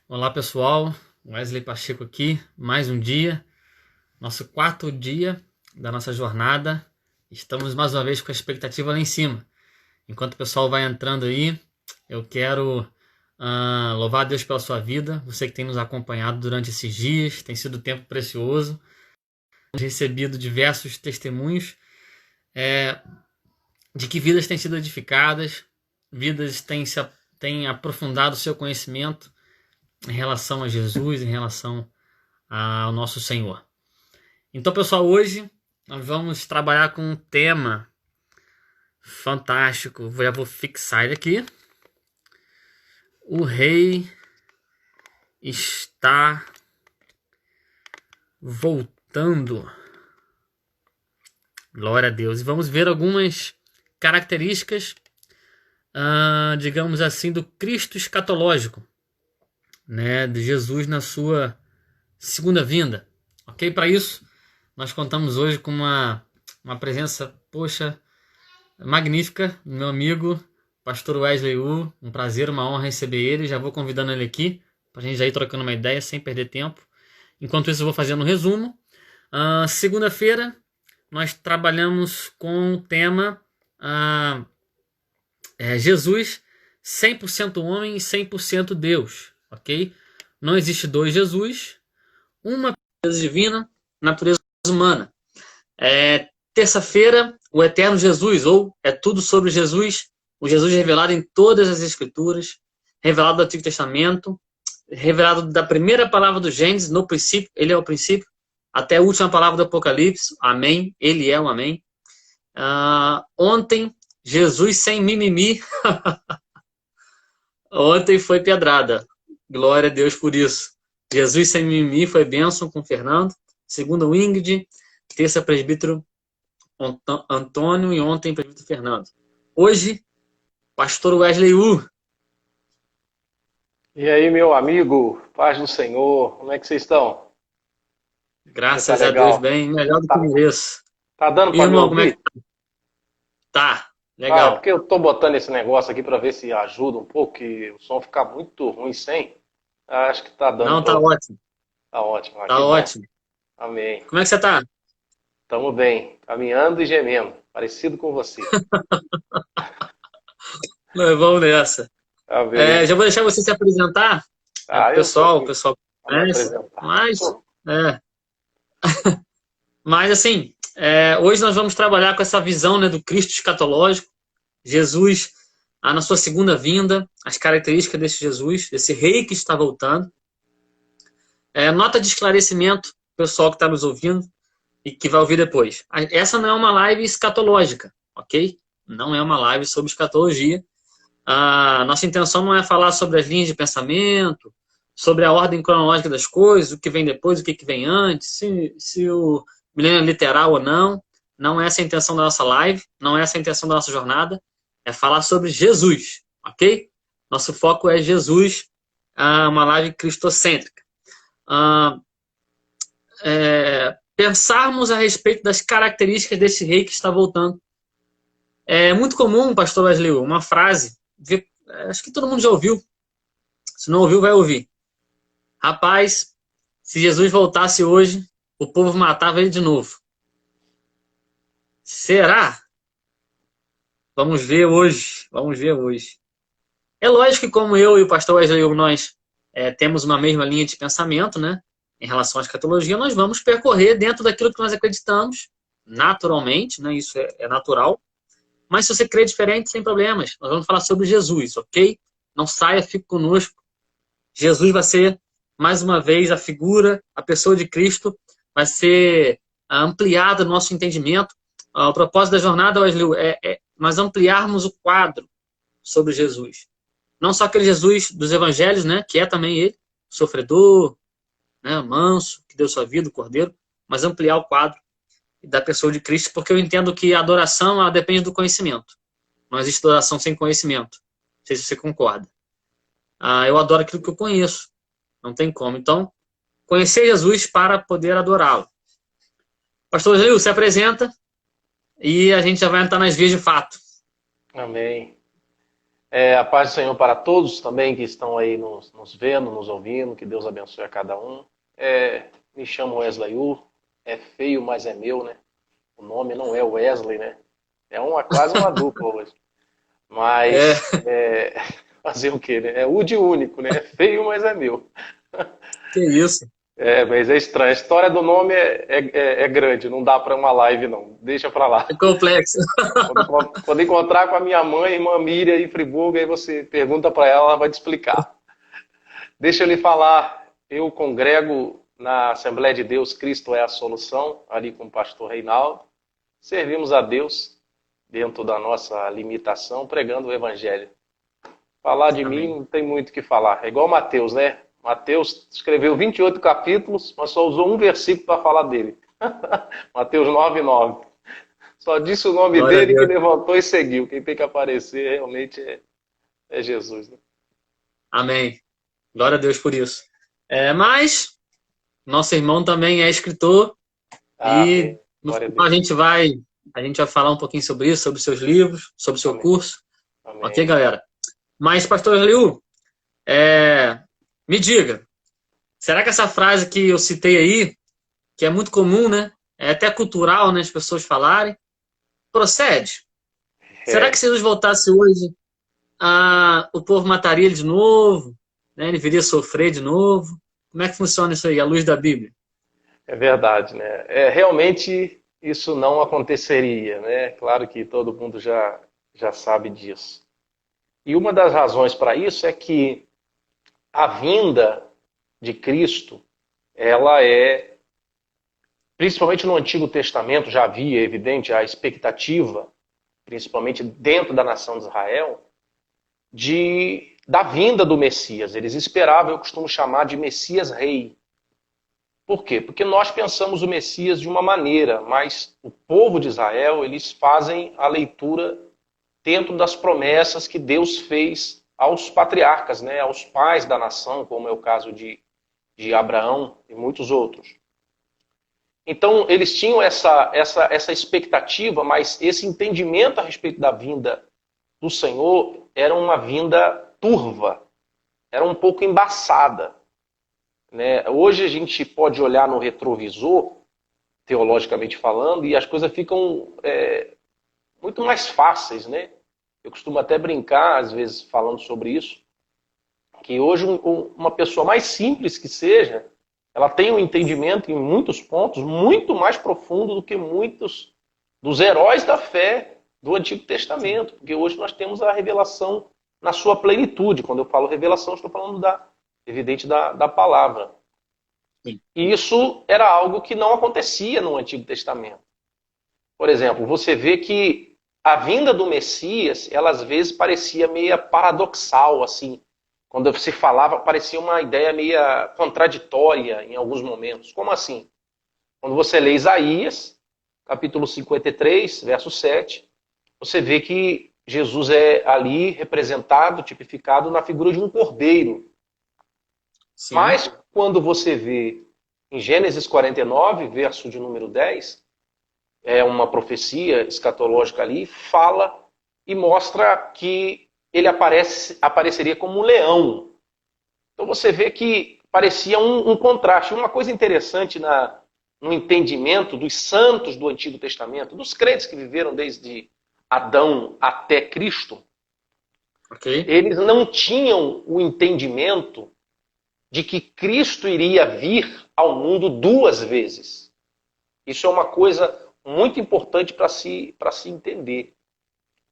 Olá pessoal, Wesley Pacheco aqui, mais um dia, nosso quarto dia da nossa jornada. Estamos mais uma vez com a expectativa lá em cima. Enquanto o pessoal vai entrando aí, eu quero louvar a Deus pela sua vida, você que tem nos acompanhado durante esses dias, tem sido um tempo precioso. Temos recebido diversos testemunhos de que vidas têm sido edificadas, vidas têm aprofundado o seu conhecimento em relação a Jesus, em relação ao nosso Senhor. Então, pessoal, hoje nós vamos trabalhar com um tema fantástico. Já vou fixar ele aqui. O rei está voltando. Glória a Deus. E vamos ver algumas características, digamos assim, do Cristo escatológico, né, de Jesus na sua segunda vinda. Ok? Para isso, nós contamos hoje com uma presença, magnífica, do meu amigo, pastor Wesley U. Um prazer, uma honra receber ele. Já vou convidando ele aqui, para a gente já ir trocando uma ideia, sem perder tempo. Enquanto isso, eu vou fazendo um resumo. Segunda-feira, nós trabalhamos com o tema Jesus, 100% homem e 100% Deus. Ok? Não existe dois Jesus, uma natureza divina, natureza humana. Terça-feira, o eterno Jesus, ou é tudo sobre Jesus, o Jesus revelado em todas as Escrituras, revelado do Antigo Testamento, revelado da primeira palavra do Gênesis, no princípio, ele é o princípio, até a última palavra do Apocalipse, amém, ele é o amém. Ontem, Jesus sem mimimi, ontem foi pedrada, glória a Deus por isso. Jesus sem mimimi foi bênção com o Fernando, segunda o Ingrid, terça presbítero Antônio e ontem presbítero Fernando. Hoje, pastor Wesley U. E aí, meu amigo, paz do Senhor, como é que vocês estão? Tá Graças a Deus, legal? bem, melhor do que Tá, mereço. tá dando E para me irmão, como é que ouvir? tá? Ah, é Legal. porque eu tô botando esse negócio aqui para ver se ajuda um pouco, que o som fica muito ruim sem. Acho que tá dando Não, para tá ouvir. ótimo, Tá ótimo, tá que bom. ótimo. Amém. Como é que você tá? Tamo bem, caminhando e gemendo, parecido com você. Vamos nessa. Amém. Já vou deixar você se apresentar, Ah, eu tô o aqui pessoal para me conhece, apresentar. é, mas assim, hoje nós vamos trabalhar com essa visão, né, do Cristo escatológico, Jesus na sua segunda vinda, as características desse Jesus, desse rei que está voltando. Nota de esclarecimento, pessoal que está nos ouvindo e que vai ouvir depois. Essa não é uma live escatológica, ok? Não é uma live sobre escatologia. A nossa intenção não é falar sobre as linhas de pensamento, sobre a ordem cronológica das coisas, o que vem depois, o que vem antes, se o milênio é literal ou não. Não é essa a intenção da nossa live, não é essa a intenção da nossa jornada. É falar sobre Jesus, ok? Nosso foco é Jesus, uma live cristocêntrica. Pensarmos a respeito das características desse rei que está voltando. É muito comum, pastor Wesley, uma frase, acho que todo mundo já ouviu, se não ouviu, vai ouvir. Rapaz, se Jesus voltasse hoje, o povo matava ele de novo. Será? Vamos ver hoje, vamos ver hoje. É lógico que como eu e o pastor Wesley, nós temos uma mesma linha de pensamento, né? Em relação à escatologia, nós vamos percorrer dentro daquilo que nós acreditamos, naturalmente, né? Isso é natural. Mas se você crê diferente, sem problemas. Nós vamos falar sobre Jesus, ok? Não saia, fique conosco. Jesus vai ser, mais uma vez, a figura, a pessoa de Cristo, vai ser ampliada no nosso entendimento. O propósito da jornada, Wesley, é nós ampliarmos o quadro sobre Jesus. Não só aquele Jesus dos evangelhos, né, que é também ele, sofredor, né, manso, que deu sua vida, o cordeiro, mas ampliar o quadro da pessoa de Cristo, porque eu entendo que a adoração ela depende do conhecimento. Não existe adoração sem conhecimento. Não sei se você concorda. Eu adoro aquilo que eu conheço. Não tem como. Então, conhecer Jesus para poder adorá-lo. Pastor Gil, se apresenta e a gente já vai entrar nas vias de fato. Amém. A paz do Senhor para todos também que estão aí nos vendo, nos ouvindo. Que Deus abençoe a cada um. Me chamo Wesley U. É feio, mas é meu, né? O nome não é Wesley, né? Quase uma dupla hoje. É, Mas fazer o quê, né? É U de único, né? É feio, mas é meu. que isso. Mas é estranho. A história do nome é grande, não dá para uma live, não. Deixa para É lá. complexo. Quando encontrar com a minha mãe, irmã Miriam, em Friburgo, aí você pergunta para ela, ela vai te explicar. Deixa eu lhe falar, eu congrego na Assembleia de Deus, Cristo é a Solução, ali com o pastor Reinaldo. Servimos a Deus dentro da nossa limitação, pregando o Evangelho. Falar de mim Amém. não tem muito o que falar. É igual Mateus, né? Mateus escreveu 28 capítulos, mas só usou um versículo para falar dele. Mateus 9:9. Só disse o nome Glória a dele que Deus. levantou e seguiu. Quem tem que aparecer realmente é Jesus, né? Amém. Glória a Deus por isso. Mas nosso irmão também é escritor e Amém. no Glória a final Deus. a gente vai falar um pouquinho sobre isso, sobre os seus livros, sobre o seu Amém. curso. Ok, Amém. galera? Mas, pastor Liu, me diga, será que essa frase que eu citei aí, que é muito comum, né? É até cultural, né? As pessoas falarem, procede? Será que É, se Jesus voltasse hoje, o povo mataria ele de novo? Né? Ele viria sofrer de novo? Como é que funciona isso aí, à luz da Bíblia? é verdade, né? Realmente isso não aconteceria, né? Claro que todo mundo já sabe disso. E uma das razões para isso é que a vinda de Cristo, ela principalmente no Antigo Testamento, já havia, evidente, a expectativa, principalmente dentro da nação de Israel, da vinda do Messias. Eles esperavam, eu costumo chamar de Messias Rei. Por quê? Porque nós pensamos o Messias de uma maneira, mas o povo de Israel, eles fazem a leitura dentro das promessas que Deus fez aos patriarcas, né, aos pais da nação, como é o caso de Abraão e muitos outros. Então, eles tinham essa expectativa, mas esse entendimento a respeito da vinda do Senhor era uma vinda turva, era um pouco embaçada. Né? Hoje a gente pode olhar no retrovisor, teologicamente falando, e as coisas ficam muito mais fáceis. Né? Eu costumo até brincar, às vezes, falando sobre isso, que hoje uma pessoa mais simples que seja, ela tem um entendimento em muitos pontos muito mais profundo do que muitos dos heróis da fé do Antigo Sim, Testamento, porque hoje nós temos a revelação na sua plenitude. Quando eu falo revelação, estou falando evidente da palavra. sim. E isso era algo que não acontecia no Antigo Testamento. Por exemplo, você vê que a vinda do Messias, ela às vezes parecia meio paradoxal, assim. Quando se falava, parecia uma ideia meio contraditória em alguns momentos. Como assim? Quando você lê Isaías, capítulo 53, verso 7, você vê que Jesus é ali representado, tipificado na figura de um cordeiro. Sim. Mas quando você vê em Gênesis 49, verso de número 10, é uma profecia escatológica ali, fala e mostra que ele apareceria como um leão. Então você vê que parecia um contraste. Uma coisa interessante no entendimento dos santos do Antigo Testamento, dos crentes que viveram desde Adão até Cristo, Ok. eles não tinham o entendimento de que Cristo iria vir ao mundo duas vezes. Isso é uma coisa muito importante para se entender.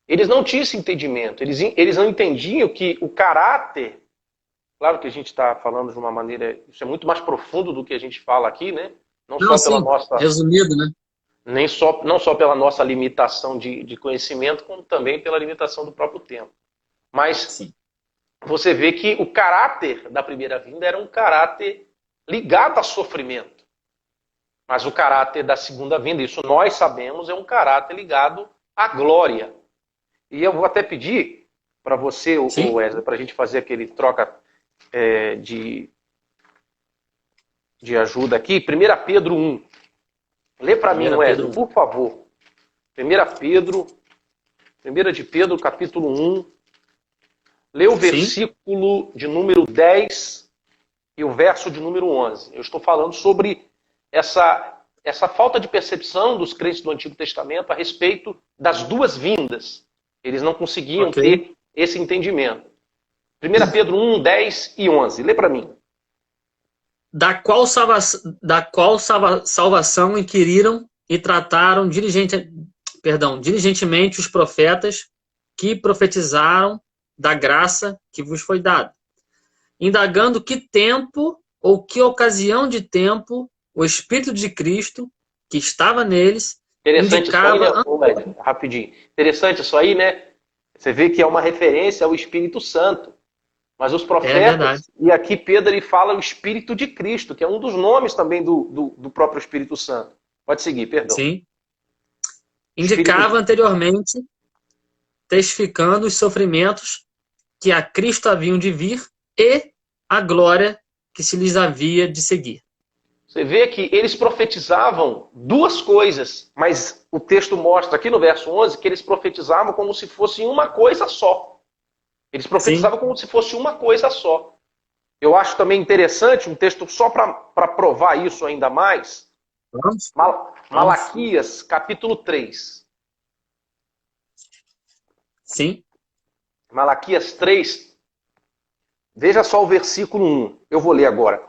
Eles não tinham esse entendimento, eles não entendiam que o caráter, claro que a gente está falando de uma maneira, isso é muito mais profundo do que a gente fala aqui, né? Não Não, só pela sim. nossa, Resumido, né? não só pela nossa limitação de conhecimento, como também pela limitação do próprio tempo. Mas Sim. você vê que o caráter da primeira vinda era um caráter ligado a sofrimento. Mas o caráter da segunda vinda, isso nós sabemos, é um caráter ligado à glória. E eu vou até pedir para você, o Sim. Wesley, para a gente fazer aquele troca de ajuda aqui. 1 Pedro 1. Lê para mim, 1 Wesley, Pedro 1. por favor. 1 Pedro, 1 de Pedro, capítulo 1, Lê o Sim. versículo de número 10 e o verso de número 11. Eu estou falando sobre essa falta de percepção dos crentes do Antigo Testamento a respeito das duas vindas. Eles não conseguiam Ok. ter esse entendimento. 1 Pedro 1, 10 e 11. Lê para mim. Da qual salvação inquiriram e trataram diligentemente os profetas que profetizaram da graça que vos foi dada, indagando que tempo ou que ocasião de tempo o Espírito de Cristo, que estava neles, Interessante isso aí, né? indicava. Ô, Ed, rapidinho. Interessante isso aí, né? Você vê que é uma referência ao Espírito Santo. Mas os É verdade. profetas, e aqui Pedro ele fala o Espírito de Cristo, que é um dos nomes também do próprio Espírito Santo. Pode seguir, perdão. Sim. Espírito Indicava de... anteriormente, testificando os sofrimentos que a Cristo haviam de vir e a glória que se lhes havia de seguir. Você vê que eles profetizavam duas coisas, mas o texto mostra aqui no verso 11 que eles profetizavam como se fosse uma coisa só. Eles Sim. profetizavam como se fosse uma coisa só. Eu acho também interessante, um texto só para provar isso ainda mais, Vamos? Vamos. Malaquias, capítulo 3. Sim. Malaquias 3, veja só o versículo 1. Eu vou ler agora.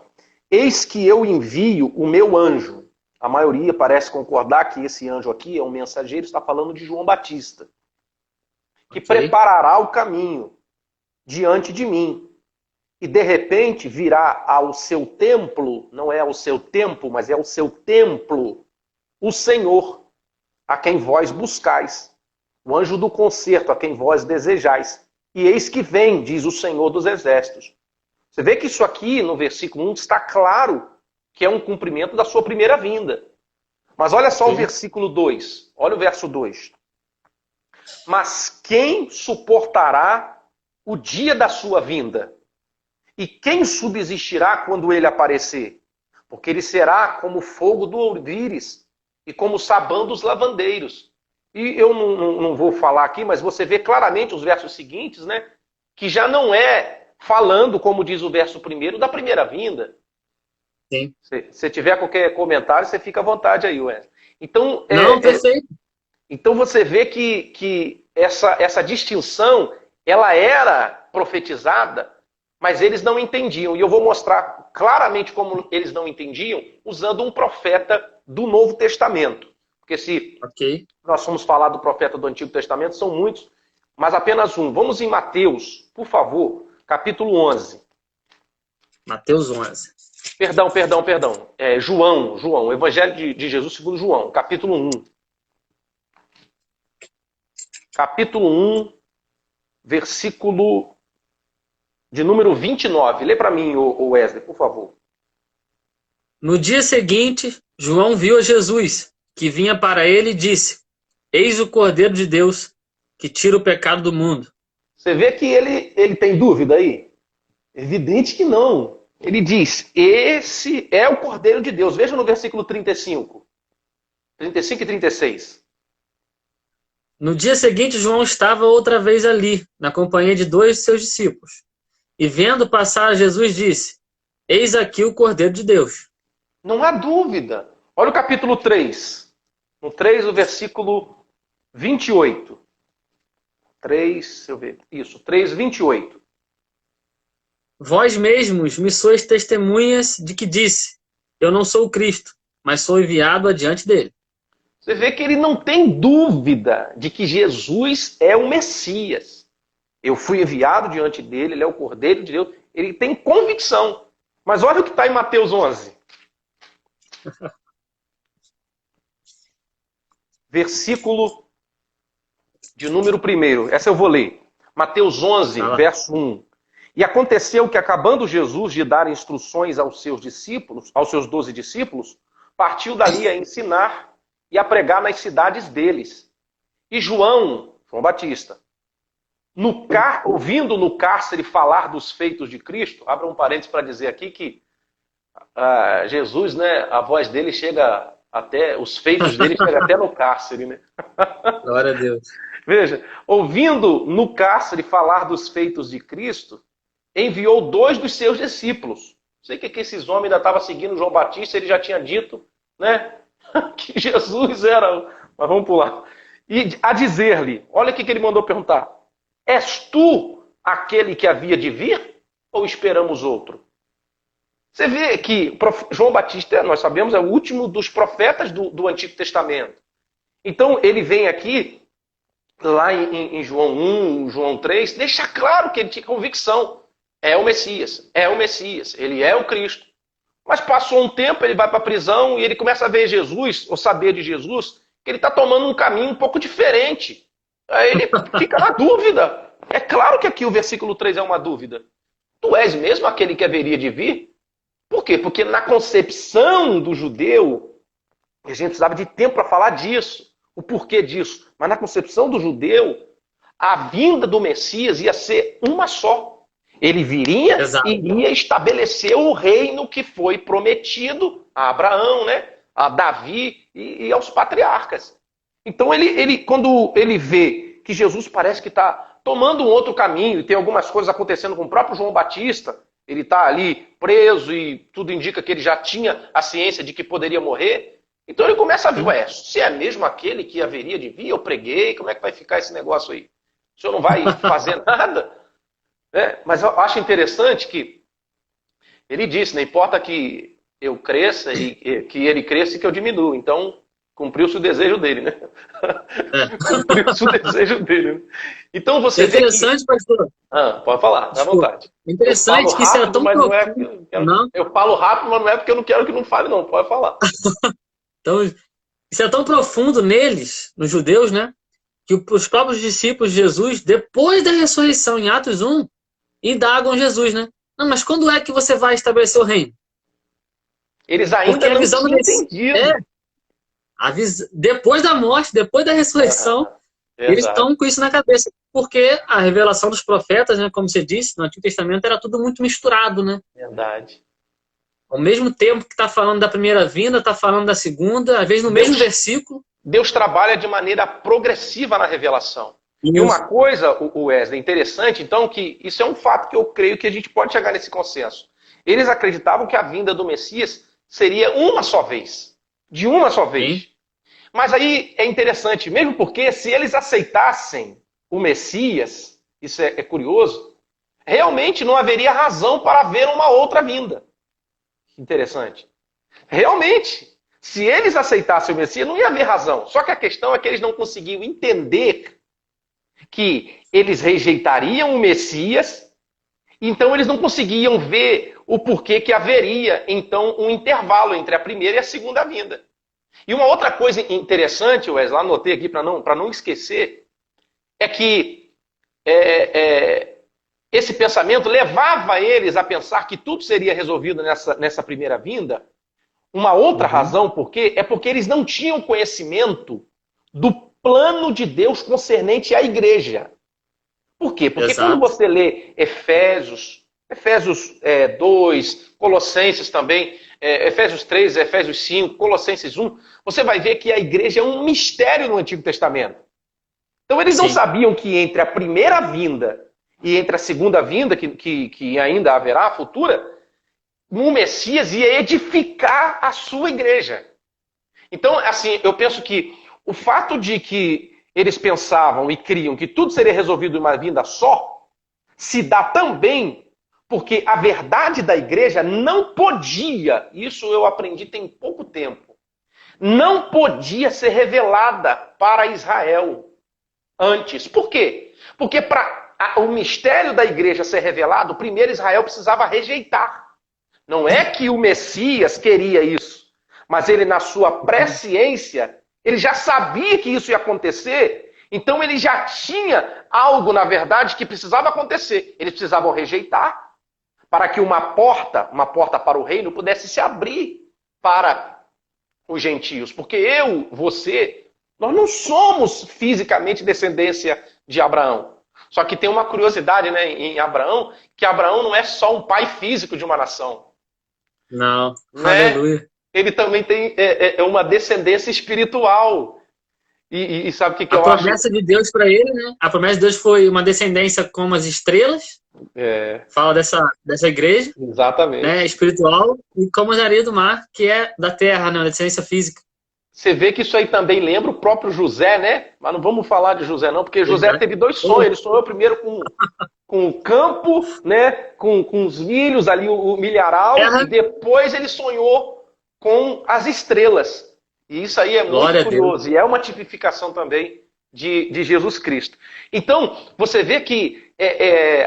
Eis que eu envio o meu anjo. A maioria parece concordar que esse anjo aqui é um mensageiro, está falando de João Batista, que Ok. preparará o caminho diante de mim. E de repente virá ao seu templo, não é ao seu tempo, mas é ao seu templo, o Senhor, a quem vós buscais, o anjo do concerto, a quem vós desejais. E eis que vem, diz o Senhor dos Exércitos. Você vê que isso aqui, no versículo 1, está claro que é um cumprimento da sua primeira vinda. Mas olha só o Ok. versículo 2. Olha o verso 2. Mas quem suportará o dia da sua vinda? E quem subsistirá quando ele aparecer? Porque ele será como fogo do ouvires e como sabão dos lavandeiros. E eu não vou falar aqui, mas você vê claramente os versos seguintes, né? Que já não é falando, como diz o verso primeiro, da primeira vinda. Sim. Se tiver qualquer comentário, você fica à vontade aí, Wesley. Então, Não, perfeito. então você vê que essa distinção, ela era profetizada, mas eles não entendiam. E eu vou mostrar claramente como eles não entendiam, usando um profeta do Novo Testamento. Porque se Ok. nós formos falar do profeta do Antigo Testamento, são muitos, mas apenas um. Vamos em Mateus, por favor, capítulo 11. Mateus 11. Perdão. João, Evangelho de Jesus segundo João, capítulo 1. Capítulo 1, versículo de número 29. Lê para mim, Wesley, por favor. No dia seguinte, João viu a Jesus, que vinha para ele e disse: Eis o Cordeiro de Deus, que tira o pecado do mundo. Você vê que ele tem dúvida aí? Evidente que não. Ele diz, esse é o Cordeiro de Deus. Veja no versículo 35. 35 e 36. No dia seguinte, João estava outra vez ali, na companhia de dois de seus discípulos. E vendo passar Jesus, disse: Eis aqui o Cordeiro de Deus. Não há dúvida. Olha o capítulo 3. No 3, o versículo 28. 3, deixa eu ver. Isso, 3, 28. Vós mesmos me sois testemunhas de que disse: Eu não sou o Cristo, mas sou enviado adiante dele. Você vê que ele não tem dúvida de que Jesus é o Messias. Eu fui enviado diante dele, ele é o Cordeiro de Deus. Ele tem convicção. Mas olha o que está em Mateus 11. Versículo de número 1. Essa eu vou ler. Mateus 11, verso 1. E aconteceu que, acabando Jesus de dar instruções aos seus discípulos, aos seus 12 discípulos, partiu dali a ensinar e a pregar nas cidades deles. E João Batista, ouvindo no cárcere falar dos feitos de Cristo, abra um parênteses para dizer aqui que Jesus, né, a voz dele chega Até os feitos dele chegam até no cárcere, né? Glória a Deus. Veja, ouvindo no cárcere falar dos feitos de Cristo, enviou 2 dos seus discípulos. Sei que esses homens ainda estavam seguindo João Batista, ele já tinha dito, né, que Jesus era... Mas vamos pular. E a dizer-lhe, olha o que ele mandou perguntar. És tu aquele que havia de vir? Ou esperamos outro? Você vê que João Batista, nós sabemos, é o último dos profetas do Antigo Testamento. Então ele vem aqui, lá em João 1, João 3, deixa claro que ele tinha convicção. É o Messias, ele é o Cristo. Mas passou um tempo, ele vai para a prisão e ele começa a ver Jesus, ou saber de Jesus, que ele está tomando um caminho um pouco diferente. Aí ele fica na dúvida. É claro que aqui o versículo 3 é uma dúvida. Tu és mesmo aquele que haveria de vir? Por quê? Porque na concepção do judeu, a gente precisava de tempo para falar disso, o porquê disso. Mas na concepção do judeu, a vinda do Messias ia ser uma só. Ele viria e iria estabelecer o reino que foi prometido a Abraão, né? A Davi e aos patriarcas. Então, quando ele vê que Jesus parece que está tomando um outro caminho e tem algumas coisas acontecendo com o próprio João Batista, ele está ali preso e tudo indica que ele já tinha a ciência de que poderia morrer. Então ele começa a ver, se é mesmo aquele que haveria de vir, eu preguei, como é que vai ficar esse negócio aí? O senhor não vai fazer nada? Mas eu acho interessante que ele disse, não importa que eu cresça e que ele cresça e que eu diminua. Então, cumpriu-se o desejo dele, né? Cumpriu-se o desejo dele. Né? Então você vê interessante, pastor. Pode falar, dá vontade. Interessante que isso é tão profundo. Eu falo rápido, mas não é porque eu não quero que não fale, não. Pode falar. Então, isso é tão profundo neles, nos judeus, né? Que os próprios discípulos de Jesus, depois da ressurreição, em Atos 1, indagam Jesus, né? Não, mas quando é que você vai estabelecer o reino? Eles ainda não tinham entendido. Depois da morte, depois da ressurreição, eles estão com isso na cabeça. Porque a revelação dos profetas, né, como você disse, no Antigo Testamento era tudo muito misturado, né? Verdade. Ao mesmo tempo que está falando da primeira vinda, está falando da segunda, às vezes no mesmo versículo. Deus trabalha de maneira progressiva na revelação. Isso. E uma coisa, Wesley, interessante, então, que isso é um fato que eu creio que a gente pode chegar nesse consenso. Eles acreditavam que a vinda do Messias seria uma só vez. De uma só vez. Sim. Mas aí é interessante, mesmo porque se eles aceitassem o Messias, isso é curioso, realmente não haveria razão para haver uma outra vinda. Interessante. Realmente, se eles aceitassem o Messias, não ia haver razão. Só que a questão é que eles não conseguiam entender que eles rejeitariam o Messias, então eles não conseguiam ver o porquê que haveria, então, um intervalo entre a primeira e a segunda vinda. E uma outra coisa interessante, Wesley, anotei aqui para não esquecer, é que esse pensamento levava eles a pensar que tudo seria resolvido nessa primeira vinda. Uma outra razão porque eles não tinham conhecimento do plano de Deus concernente à igreja. Por quê? Porque quando você lê Efésios 2, Colossenses também, Efésios 3, Efésios 5, Colossenses 1, você vai ver que a igreja é um mistério no Antigo Testamento. Então eles não sabiam que entre a primeira vinda e entre a segunda vinda, que ainda haverá, futura, o Messias ia edificar a sua igreja. Então, assim, eu penso que o fato de que eles pensavam e criam que tudo seria resolvido em uma vinda só, se dá também porque a verdade da igreja não podia, isso eu aprendi tem pouco tempo, não podia ser revelada para Israel antes. Por quê? Porque para o mistério da igreja ser revelado, primeiro Israel precisava rejeitar. Não é que o Messias queria isso, mas ele, na sua presciência, ele já sabia que isso ia acontecer, então ele já tinha algo, na verdade, que precisava acontecer. Eles precisavam rejeitar para que uma porta para o reino, pudesse se abrir para os gentios. Porque você, nós não somos fisicamente descendência de Abraão. Só que tem uma curiosidade, né, em Abraão, que Abraão não é só um pai físico de uma nação. Não, né? Aleluia. ele também tem uma descendência espiritual. E sabe o que A eu acho? promessa de Deus para ele, né? A promessa de Deus foi uma descendência como as estrelas. Fala dessa igreja, Exatamente. né, espiritual, e como as areias do mar, que é da terra, né? A descendência física. Você vê que isso aí também lembra o próprio José, né? Mas não vamos falar de José não, porque José teve 2 sonhos. Ele sonhou primeiro com o campo, né? Com os milhos ali, o milharal, e depois ele sonhou com as estrelas. E isso aí é muito curioso. E é uma tipificação também de Jesus Cristo. Então, você vê que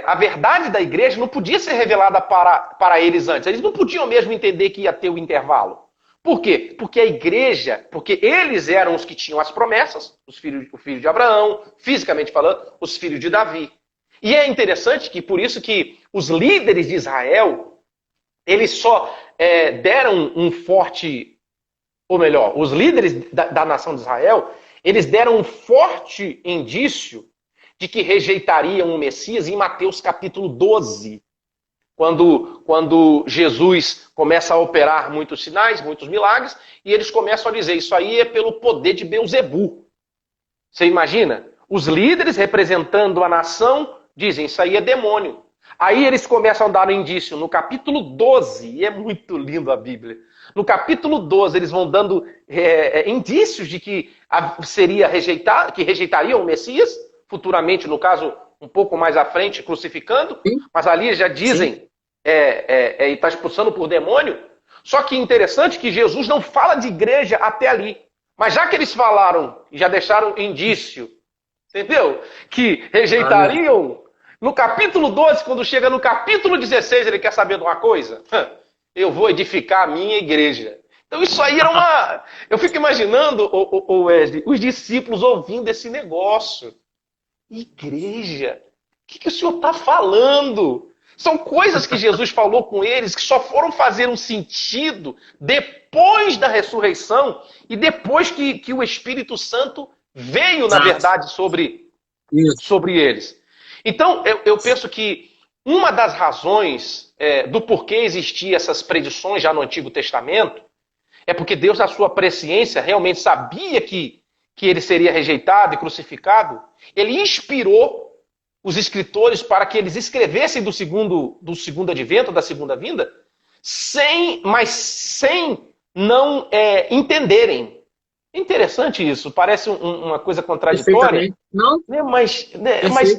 a verdade da igreja não podia ser revelada para eles antes. Eles não podiam mesmo entender que ia ter o intervalo. Por quê? Porque a igreja, porque eles eram os que tinham as promessas, o filho de Abraão, fisicamente falando, os filhos de Davi. E é interessante que por isso que os líderes de Israel, eles só deram um forte, ou melhor, os líderes da nação de Israel, eles deram um forte indício de que rejeitariam o Messias em Mateus capítulo 12. Quando Jesus começa a operar muitos sinais, muitos milagres, e eles começam a dizer, isso aí é pelo poder de Beelzebu. Você imagina? Os líderes representando a nação dizem, isso aí é demônio. Aí eles começam a dar um indício no capítulo 12, e é muito lindo a Bíblia. No capítulo 12, eles vão dando indícios de que rejeitariam o Messias, futuramente, no caso, um pouco mais à frente, crucificando, mas ali já dizem, e está expulsando por demônio. Só que interessante que Jesus não fala de igreja até ali. Mas já que eles falaram e já deixaram indício, entendeu? Que rejeitariam, no capítulo 12, quando chega no capítulo 16, ele quer saber de uma coisa? Eu vou edificar a minha igreja. Então isso aí era uma... Eu fico imaginando, Wesley, os discípulos ouvindo esse negócio. Igreja? O que o senhor está falando? São coisas que Jesus falou com eles que só foram fazer um sentido depois da ressurreição e depois que o Espírito Santo veio, na verdade, sobre eles. Então, eu penso que uma das razões do porquê existiam essas predições já no Antigo Testamento é porque Deus, na sua presciência, realmente sabia que ele seria rejeitado e crucificado. Ele inspirou os escritores para que eles escrevessem do segundo advento, da segunda vinda, sem não entenderem. É interessante isso, parece uma coisa contraditória. Não? Mas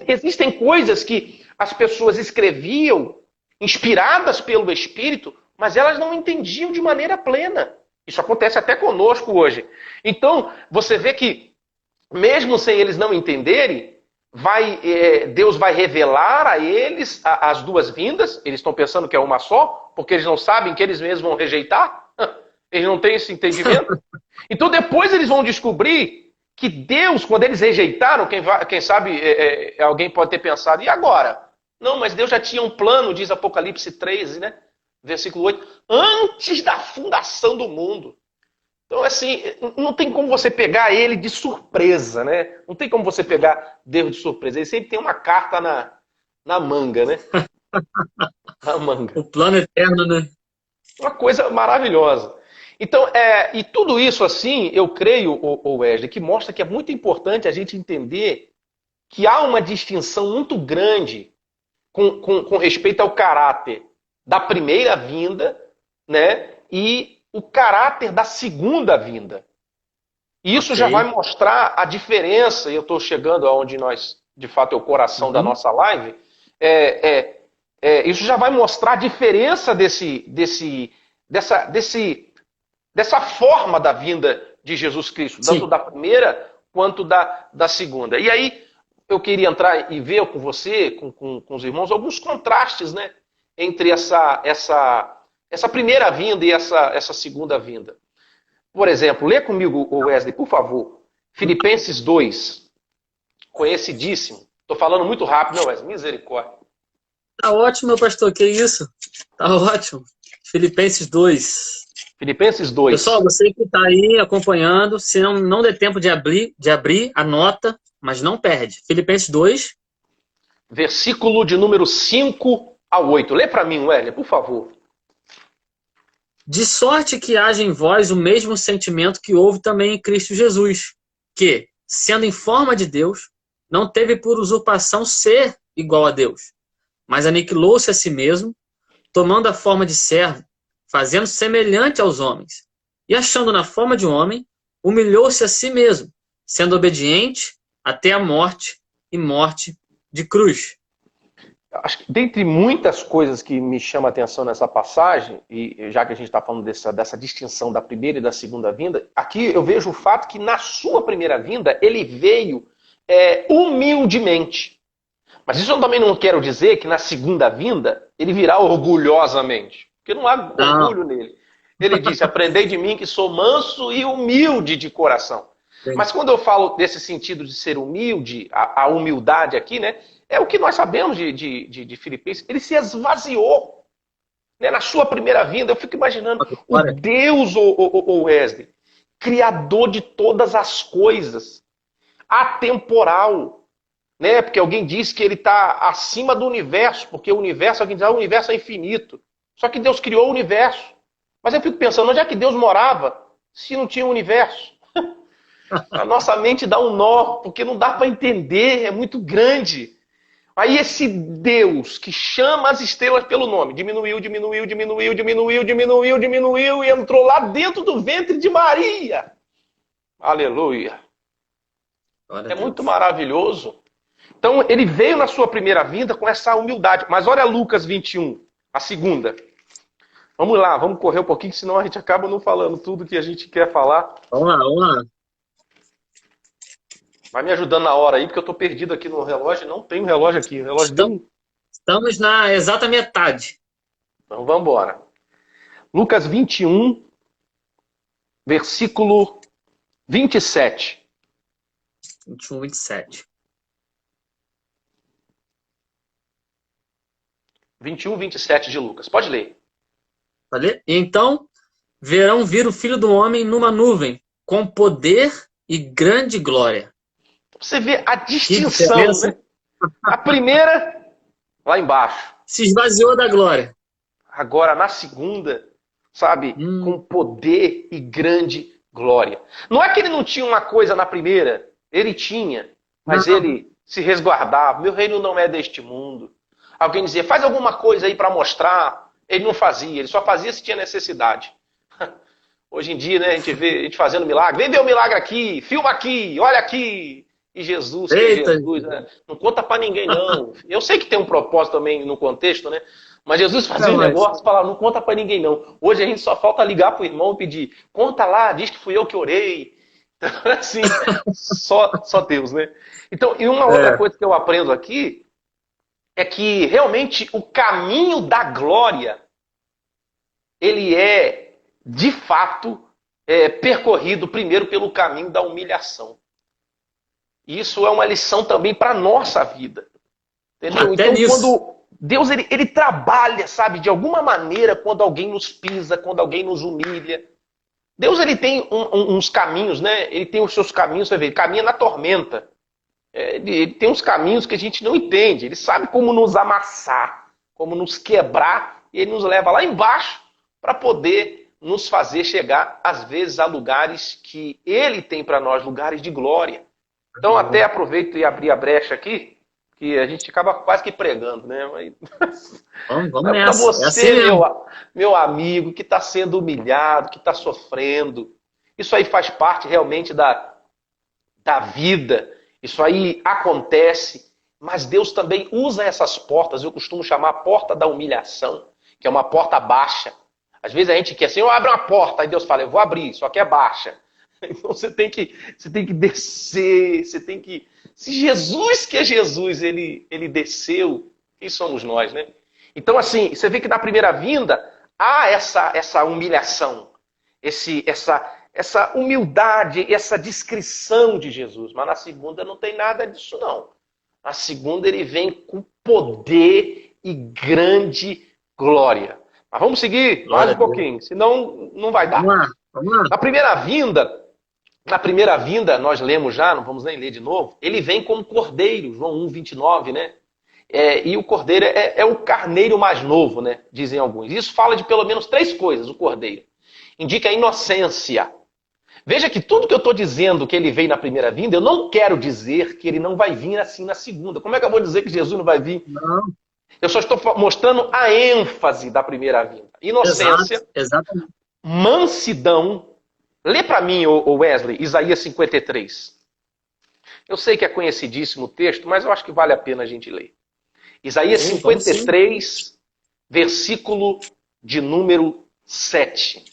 existem coisas que as pessoas escreviam, inspiradas pelo Espírito, mas elas não entendiam de maneira plena. Isso acontece até conosco hoje. Então, você vê que, mesmo sem eles não entenderem, Deus vai revelar a eles as 2 vindas. Eles estão pensando que é uma só, porque eles não sabem que eles mesmos vão rejeitar. Eles não têm esse entendimento. Então depois eles vão descobrir que Deus, quando eles rejeitaram, quem sabe alguém pode ter pensado, e agora? Não, mas Deus já tinha um plano, diz Apocalipse 13, né? Versículo 8, antes da fundação do mundo. Então, assim, não tem como você pegar ele de surpresa, né? Não tem como você pegar Deus de surpresa. Ele sempre tem uma carta na manga, né? Na manga. O plano eterno, né? Uma coisa maravilhosa. Então, e tudo isso, assim, eu creio, Wesley, que mostra que é muito importante a gente entender que há uma distinção muito grande com respeito ao caráter da primeira vinda, né? E o caráter da segunda vinda. E isso já vai mostrar a diferença, e eu estou chegando aonde nós, de fato, é o coração da nossa live, isso já vai mostrar a diferença dessa forma da vinda de Jesus Cristo, tanto da primeira quanto da segunda. E aí eu queria entrar e ver com você, com os irmãos, alguns contrastes, né, entre essa primeira vinda e essa segunda vinda. Por exemplo, lê comigo, Wesley, por favor, Filipenses 2, conhecidíssimo. Estou falando muito rápido, não, Wesley? Misericórdia. Tá ótimo, meu pastor, que isso? Tá ótimo. Filipenses 2. Filipenses 2. Pessoal, você que está aí acompanhando, se não der tempo de abrir, anota, mas não perde. Filipenses 2. Versículo de número 5 a 8. Lê para mim, Wesley, por favor. De sorte que haja em vós o mesmo sentimento que houve também em Cristo Jesus, que, sendo em forma de Deus, não teve por usurpação ser igual a Deus, mas aniquilou-se a si mesmo, tomando a forma de servo, fazendo semelhante aos homens, e achando na forma de homem, humilhou-se a si mesmo, sendo obediente até a morte e morte de cruz. Acho que dentre muitas coisas que me chama a atenção nessa passagem, e já que a gente está falando dessa distinção da primeira e da segunda vinda, aqui eu vejo o fato que na sua primeira vinda ele veio humildemente. Mas isso eu também não quero dizer que na segunda vinda ele virá orgulhosamente, porque não há orgulho nele. Ele disse, aprendei de mim que sou manso e humilde de coração. Sim. Mas quando eu falo desse sentido de ser humilde, a humildade aqui, né, é o que nós sabemos de Filipenses. Ele se esvaziou, né, na sua primeira vinda. Eu fico imaginando o Deus, o Wesley, criador de todas as coisas, atemporal, né? Porque alguém diz que ele está acima do universo, porque o universo, alguém diz, o universo é infinito. Só que Deus criou o universo. Mas eu fico pensando, onde é que Deus morava se não tinha universo? A nossa mente dá um nó, porque não dá para entender, é muito grande. Aí esse Deus que chama as estrelas pelo nome, diminuiu e entrou lá dentro do ventre de Maria. Aleluia. É muito maravilhoso. Então ele veio na sua primeira vinda com essa humildade. Mas olha Lucas 21, a segunda. Vamos lá, vamos correr um pouquinho, senão a gente acaba não falando tudo que a gente quer falar. Vamos lá. Vai me ajudando na hora aí, porque eu estou perdido aqui no relógio. Não tenho relógio aqui. O relógio Estamos na exata metade. Então vamos embora. Lucas 21, versículo 27. 21, 27. 21, 27 de Lucas. Pode ler. Pode ler? Então, verão vir o Filho do Homem numa nuvem, com poder e grande glória. Você vê a distinção, né? A primeira, lá embaixo. Se esvaziou da glória. Agora, na segunda, sabe? Com poder e grande glória. Não é que ele não tinha uma coisa na primeira. Ele tinha. Mas ele se resguardava. Meu reino não é deste mundo. Alguém dizia, faz alguma coisa aí para mostrar. Ele não fazia. Ele só fazia se tinha necessidade. Hoje em dia, né? A gente vê a gente fazendo milagre. Vem ver o milagre aqui. Filma aqui. Olha aqui. E Jesus, que é Jesus, né? Não conta para ninguém, não. Eu sei que tem um propósito também no contexto, né? Mas Jesus fazia um negócio e falava, não conta para ninguém, não. Hoje a gente só falta ligar pro irmão e pedir, conta lá, diz que fui eu que orei. Então, assim, só Deus, né? Então, e uma outra coisa que eu aprendo aqui é que realmente o caminho da glória, ele é, de fato, percorrido primeiro pelo caminho da humilhação. Isso é uma lição também para a nossa vida. Entendeu? Até então, nisso. quando Deus ele trabalha, sabe, de alguma maneira, quando alguém nos pisa, quando alguém nos humilha. Deus ele tem uns caminhos, né? Ele tem os seus caminhos, você vê, ele caminha na tormenta. Ele tem uns caminhos que a gente não entende. Ele sabe como nos amassar, como nos quebrar, e ele nos leva lá embaixo para poder nos fazer chegar, às vezes, a lugares que ele tem para nós, lugares de glória. Então, até aproveito e abrir a brecha aqui, que a gente acaba quase que pregando, né? Mas... Vamos nessa. Para você, meu amigo, que está sendo humilhado, que está sofrendo, isso aí faz parte realmente da vida. Isso aí acontece, mas Deus também usa essas portas, eu costumo chamar a porta da humilhação, que é uma porta baixa. Às vezes a gente quer assim, eu abro uma porta, aí Deus fala, eu vou abrir, só que é baixa. Então você tem que descer, você tem que... Se Jesus, que é Jesus, ele desceu, quem somos nós, né? Então assim, você vê que na primeira vinda há essa humilhação, essa humildade, essa discrição de Jesus. Mas na segunda não tem nada disso, não. Na segunda ele vem com poder e grande glória. Mas vamos seguir mais um pouquinho, senão não vai dar. Vamos lá. Na primeira vinda, nós lemos já, não vamos nem ler de novo, ele vem como cordeiro, João 1, 29, né? E o cordeiro é o carneiro mais novo, né? Dizem alguns. Isso fala de pelo menos 3 coisas, o cordeiro. Indica a inocência. Veja que tudo que eu estou dizendo que ele veio na primeira vinda, eu não quero dizer que ele não vai vir assim na segunda. Como é que eu vou dizer que Jesus não vai vir? Não. Eu só estou mostrando a ênfase da primeira vinda. Inocência, Exato, exatamente. mansidão. Lê para mim, Wesley, Isaías 53. Eu sei que é conhecidíssimo o texto, mas eu acho que vale a pena a gente ler. Isaías Vamos sim. 53, versículo de número 7.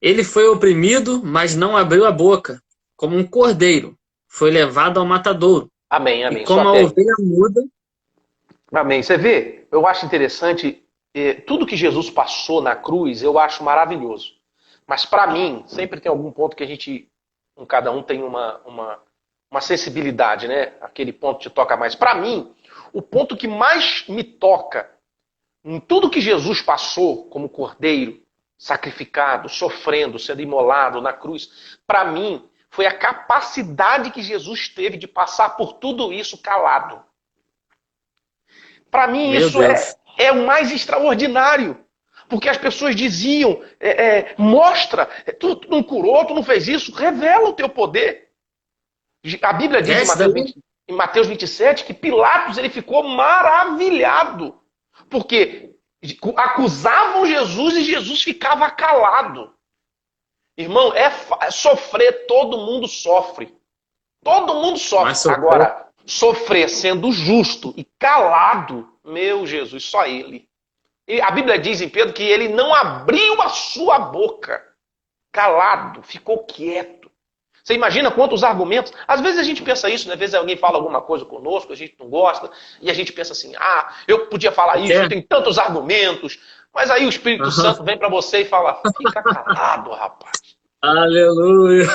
Ele foi oprimido, mas não abriu a boca, como um cordeiro. Foi levado ao matadouro. Amém, amém. E como a ovelha muda. Amém. Você vê, eu acho interessante, tudo que Jesus passou na cruz, eu acho maravilhoso. Mas para mim, sempre tem algum ponto que a gente, cada um tem uma sensibilidade, né? Aquele ponto te toca mais. Para mim, o ponto que mais me toca em tudo que Jesus passou como cordeiro, sacrificado, sofrendo, sendo imolado na cruz, para mim, foi a capacidade que Jesus teve de passar por tudo isso calado. Para mim, isso é o mais extraordinário. Porque as pessoas diziam, mostra, tu não curou, tu não fez isso, revela o teu poder. A Bíblia diz em Mateus 27 que Pilatos ele ficou maravilhado. Porque acusavam Jesus e Jesus ficava calado. Irmão, sofrer, todo mundo sofre. Todo mundo sofre. Agora, sofrer sendo justo e calado, meu Jesus, só ele. E a Bíblia diz em Pedro que ele não abriu a sua boca. Calado, ficou quieto. Você imagina quantos argumentos? Às vezes a gente pensa isso, né? Às vezes alguém fala alguma coisa conosco, a gente não gosta, e a gente pensa assim, eu podia falar isso, eu tenho tantos argumentos. Mas aí o Espírito Santo vem para você e fala, fica calado, rapaz. Aleluia!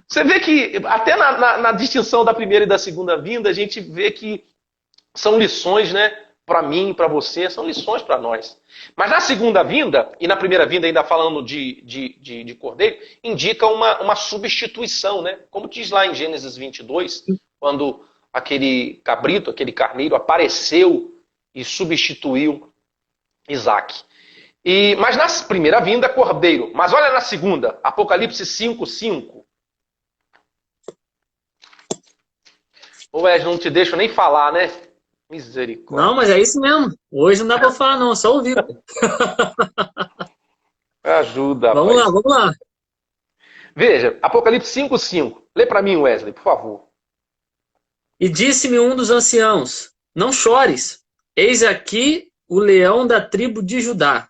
Você vê que até na distinção da primeira e da segunda vinda, a gente vê que são lições, né? Para mim, para você, são lições para nós. Mas na segunda vinda, e na primeira vinda ainda falando de cordeiro, indica uma substituição, né? Como diz lá em Gênesis 22, quando aquele cabrito, aquele carneiro apareceu e substituiu Isaac. Mas na primeira vinda, cordeiro. Mas olha na segunda, Apocalipse 5:5. Ô Ed, não te deixo nem falar, né? Misericórdia. Não, mas é isso mesmo. Hoje não dá pra falar não, só ouvir. Ajuda, vamos rapaz. Vamos lá. Veja, Apocalipse 5:5. Lê para mim, Wesley, por favor. E disse-me um dos anciãos, não chores, eis aqui o leão da tribo de Judá,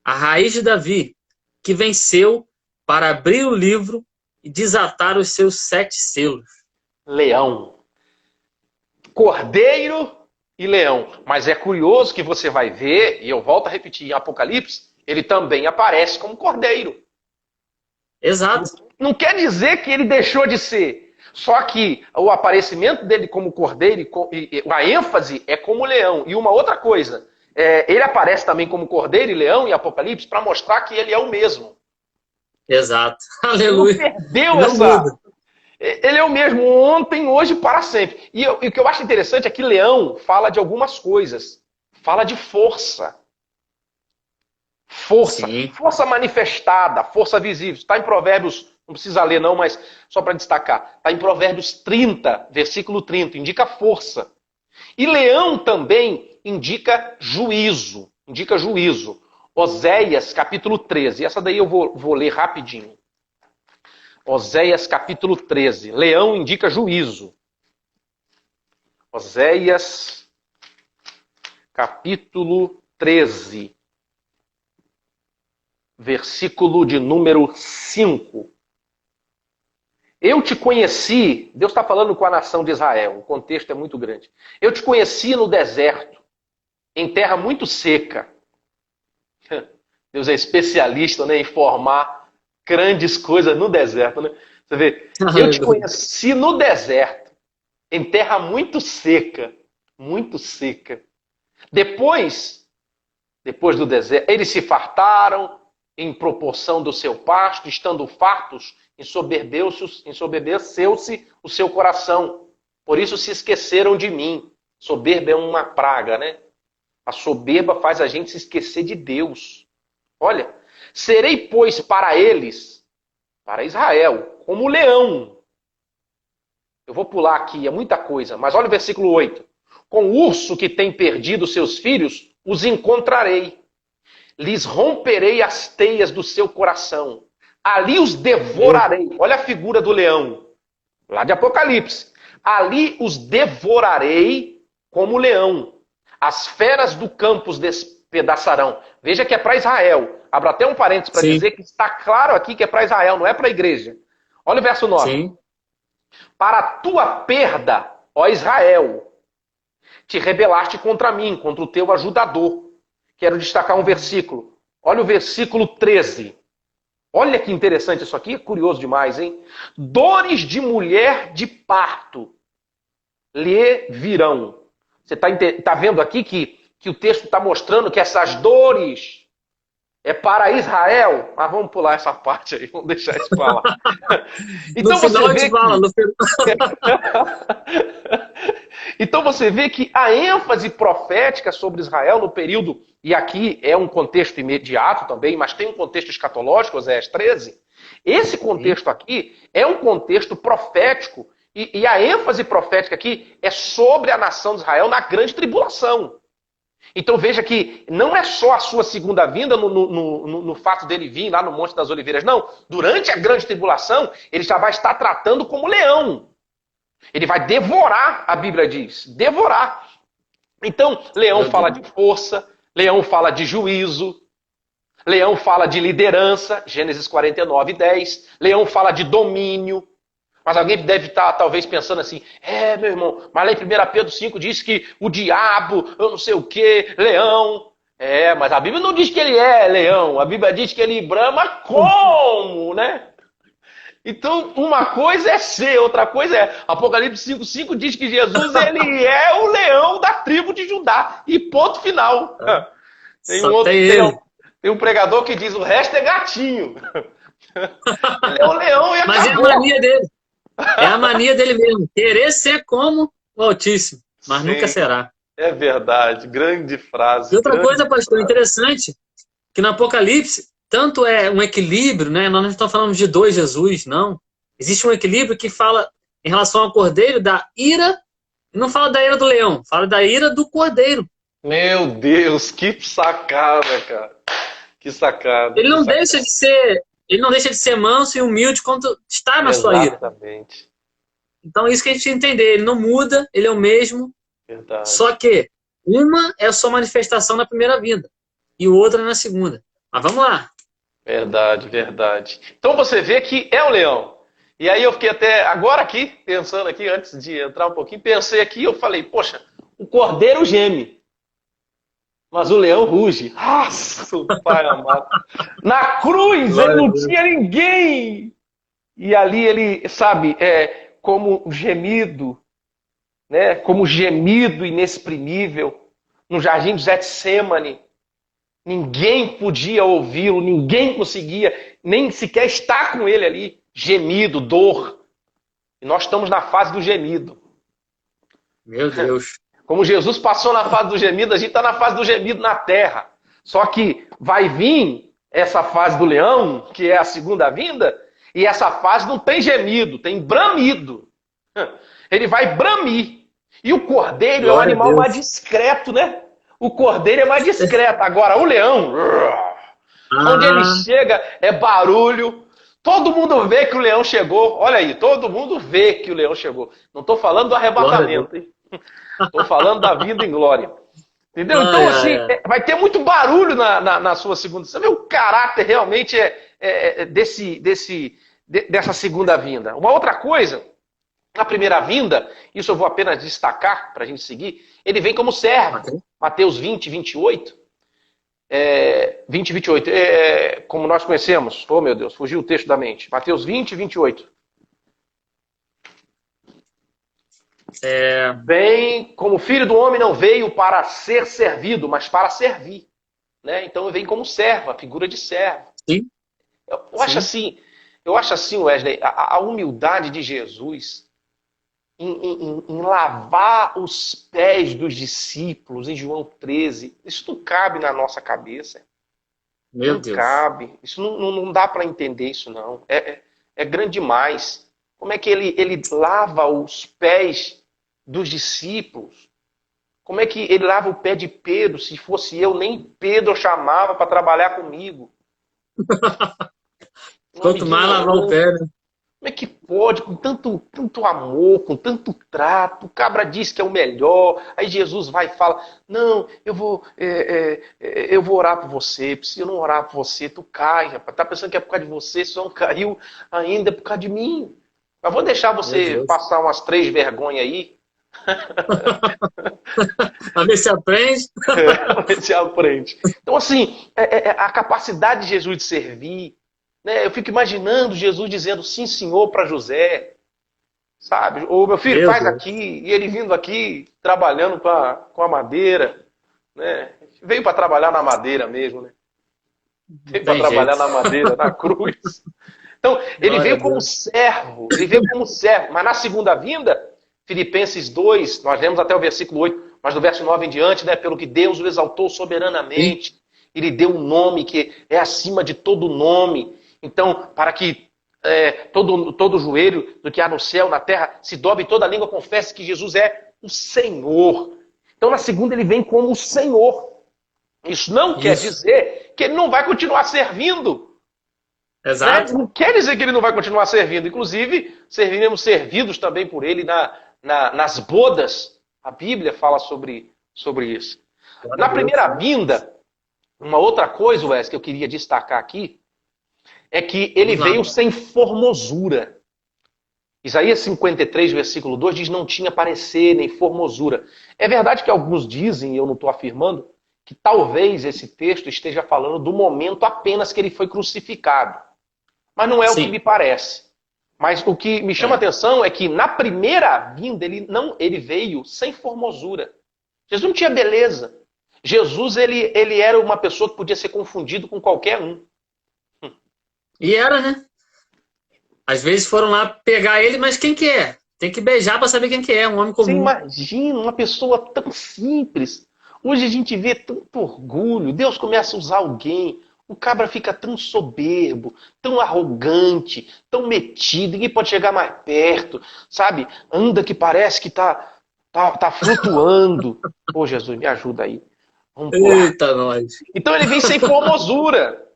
a raiz de Davi, que venceu para abrir o livro e desatar os seus 7 selos. Leão. Cordeiro e leão. Mas é curioso que você vai ver, e eu volto a repetir, em Apocalipse, ele também aparece como cordeiro. Exato. Não quer dizer que ele deixou de ser. Só que o aparecimento dele como cordeiro, a ênfase é como leão. E uma outra coisa, ele aparece também como cordeiro e leão em Apocalipse para mostrar que ele é o mesmo. Exato. Aleluia. Não perdeu essa... Muda. Ele é o mesmo ontem, hoje, para sempre. E o que eu acho interessante é que Leão fala de algumas coisas. Fala de força. Força. Sim. Força manifestada, força visível. Está em Provérbios, não precisa ler não, mas só para destacar. Está em Provérbios 30, versículo 30. Indica força. E Leão também indica juízo. Indica juízo. Oséias, capítulo 13. Essa daí eu vou ler rapidinho. Oséias capítulo 13. Leão indica juízo. Oséias capítulo 13. Versículo de número 5. Eu te conheci, Deus está falando com a nação de Israel, o contexto é muito grande. Eu te conheci no deserto, em terra muito seca. Deus é especialista, né, em formar grandes coisas no deserto, né? Você vê, eu te conheci no deserto, em terra muito seca, muito seca. Depois do deserto, eles se fartaram em proporção do seu pasto, estando fartos, ensoberbeceu-se o seu coração. Por isso se esqueceram de mim. Soberba é uma praga, né? A soberba faz a gente se esquecer de Deus. Olha, serei, pois, para eles, para Israel, como leão. Eu vou pular aqui, é muita coisa, mas olha o versículo 8. Com o urso que tem perdido seus filhos, os encontrarei. Lhes romperei as teias do seu coração. Ali os devorarei. Olha a figura do leão, lá de Apocalipse. Ali os devorarei como leão. As feras do campo os despedaçarão. Veja que é para Israel. Abra até um parênteses para dizer que está claro aqui que é para Israel, não é para a igreja. Olha o verso 9. Sim. Para a tua perda, ó Israel, te rebelaste contra mim, contra o teu ajudador. Quero destacar um versículo. Olha o versículo 13. Olha que interessante isso aqui, é curioso demais, hein? Dores de mulher de parto lhe virão. Você está vendo aqui que o texto está mostrando que essas dores é para Israel. Mas vamos pular essa parte aí, vamos deixar isso para lá. Então No final de fala, no final. Então você vê que a ênfase profética sobre Israel no período, e aqui é um contexto imediato também, mas tem um contexto escatológico, Oséias 13. Esse contexto aqui é um contexto profético, e a ênfase profética aqui é sobre a nação de Israel na grande tribulação. Então veja que não é só a sua segunda vinda no fato dele vir lá no Monte das Oliveiras, não. Durante a grande tribulação, ele já vai estar tratando como leão. Ele vai devorar, a Bíblia diz, devorar. Então, leão fala de força, leão fala de juízo, leão fala de liderança, Gênesis 49, 10. Leão fala de domínio. Mas alguém deve estar talvez pensando assim, meu irmão, mas lá em 1 Pedro 5 diz que o diabo, eu não sei o que, leão. Mas a Bíblia não diz que ele é leão, a Bíblia diz que ele brama como, né? Então, uma coisa é ser, outra coisa é... Apocalipse 5,5 diz que Jesus ele é o leão da tribo de Judá. E ponto final. Tem um pregador que diz o resto é gatinho. Ele é o leão e acabou. Mas é a mania dele. É a mania dele mesmo. Querer ser como o Altíssimo, mas nunca será. É verdade. Grande frase. E outra coisa, pastor, interessante, que no Apocalipse, tanto é um equilíbrio, né? Nós não estamos falando de dois Jesus, não. Existe um equilíbrio que fala, em relação ao cordeiro, da ira, e não fala da ira do leão, fala da ira do cordeiro. Meu Deus, que sacada, cara. Que sacada. Ele não deixa de ser... Ele não deixa de ser manso e humilde quando está na sua ira. Exatamente. Então, isso que a gente tem que entender. Ele não muda, ele é o mesmo. Verdade. Só que uma é a sua manifestação na primeira vinda e outra na segunda. Mas vamos lá. Verdade, verdade. Então você vê que é o leão. E aí eu fiquei até agora aqui, pensando aqui, antes de entrar um pouquinho, pensei aqui, eu falei, poxa, o cordeiro geme. Mas o leão ruge. Nossa, pai amado. Na cruz ele não tinha ninguém. E ali ele, sabe, como gemido, né? Como gemido inexprimível. No jardim de Getsêmani. Ninguém podia ouvi-lo, ninguém conseguia nem sequer estar com ele ali. Gemido, dor. E nós estamos na fase do gemido. Meu Deus. Como Jesus passou na fase do gemido, a gente está na fase do gemido na terra. Só que vai vir essa fase do leão, que é a segunda vinda, e essa fase não tem gemido, tem bramido. Ele vai bramir. E o cordeiro é um animal mais discreto, né? O cordeiro é mais discreto. Agora, o leão, onde ele chega, é barulho. Todo mundo vê que o leão chegou. Olha aí, todo mundo vê que o leão chegou. Não estou falando do arrebatamento, hein? Estou falando da vida em glória. Entendeu? Então, assim, vai ter muito barulho na sua segunda. Você vê o caráter realmente dessa segunda vinda. Uma outra coisa, na primeira vinda, isso eu vou apenas destacar para a gente seguir, ele vem como servo. Mateus 20, 28. 20, 28. Como nós conhecemos. Oh, meu Deus, fugiu o texto da mente. Mateus 20, 28. Vem, como filho do homem não veio para ser servido, mas para servir. Né? Então vem como servo, a figura de servo. Sim. Eu acho assim, Wesley, a humildade de Jesus em lavar os pés dos discípulos, em João 13. Isso não cabe na nossa cabeça. Meu Não Deus. cabe. Isso não dá para entender isso, não. É grande demais. Como é que ele lava os pés dos discípulos? Como é que ele lava o pé de Pedro? Se fosse eu, nem Pedro eu chamava para trabalhar comigo. Um homem Quanto mais lavar o ignorante. pé, né? Como é que pode, com tanto amor, com tanto trato, o cabra diz que é o melhor, aí Jesus vai e fala, não, eu vou orar por você, se eu não orar por você, tu cai, rapaz, tá pensando que é por causa de você, se não caiu ainda é por causa de mim. Mas vou deixar Meu você Deus. passar umas 3 vergonhas aí, Pra ver se aprende. pra ver se aprende. Então assim, a capacidade de Jesus de servir, né? Eu fico imaginando Jesus dizendo sim senhor para José, sabe? Ou meu filho, Meu faz Deus. aqui, e ele vindo aqui, trabalhando com a madeira, né? Veio para trabalhar na madeira mesmo, né? Não Veio para tem trabalhar jeito. na madeira, na cruz. Então, ele Glória a veio como Deus. servo, mas na segunda vinda, Filipenses 2, nós lemos até o versículo 8, mas do verso 9 em diante, né? Pelo que Deus o exaltou Sim. soberanamente, ele deu um nome que é acima de todo nome. Então, para que todo joelho do que há no céu, na terra, se dobre e toda língua confesse que Jesus é o Senhor. Então, na segunda, ele vem como o Senhor. Isso não quer Isso. dizer que ele não vai continuar servindo. Né? Exato. Não quer dizer que ele não vai continuar servindo. Inclusive, serviremos servidos também por ele nas bodas. A Bíblia fala sobre isso. Glória Na a Deus. primeira vinda, uma outra coisa, Wes, que eu queria destacar aqui, é que ele Vamos lá. veio sem formosura. Isaías 53, versículo 2 diz: não tinha parecer nem formosura. É verdade que alguns dizem, e eu não estou afirmando, que talvez esse texto esteja falando do momento apenas que ele foi crucificado. Mas não é o que me Sim. parece. Mas o que me chama a É. atenção é que na primeira vinda ele veio sem formosura. Jesus não tinha beleza. Jesus ele era uma pessoa que podia ser confundido com qualquer um. E era, né? Às vezes foram lá pegar ele, mas quem que é? Tem que beijar para saber quem que é, um homem Você comum. imagina uma pessoa tão simples. Hoje a gente vê tanto orgulho. Deus começa a usar alguém. O cabra fica tão soberbo, tão arrogante, tão metido. Ninguém pode chegar mais perto, sabe? Anda que parece que tá flutuando. Ô Jesus, me ajuda aí. Vamos pular. Eita, nós. Então ele vem sem formosura.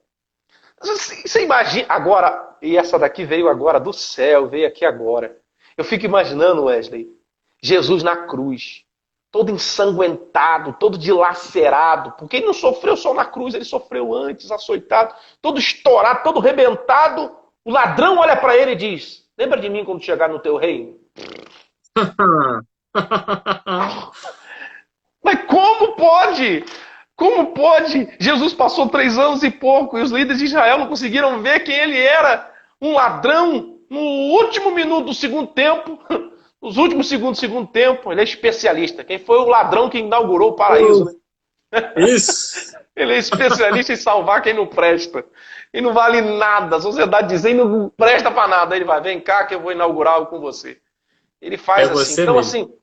Você imagina agora, e essa daqui veio agora do céu, veio aqui agora. Eu fico imaginando, Wesley, Jesus na cruz, todo ensanguentado, todo dilacerado, porque ele não sofreu só na cruz, ele sofreu antes, açoitado, todo estourado, todo rebentado. O ladrão olha para ele e diz: lembra de mim quando chegar no teu reino? Mas como pode? Como pode? Jesus passou 3 anos e pouco e os líderes de Israel não conseguiram ver quem ele era. Um ladrão no último minuto do segundo tempo. Nos últimos segundos do segundo tempo. Ele é especialista. Quem foi o ladrão que inaugurou o paraíso, né? Isso. Ele é especialista em salvar quem não presta. E não vale nada. A sociedade dizendo não presta para nada. Ele vai, vem cá que eu vou inaugurar algo com você. Ele É faz assim. você Então, mesmo. assim,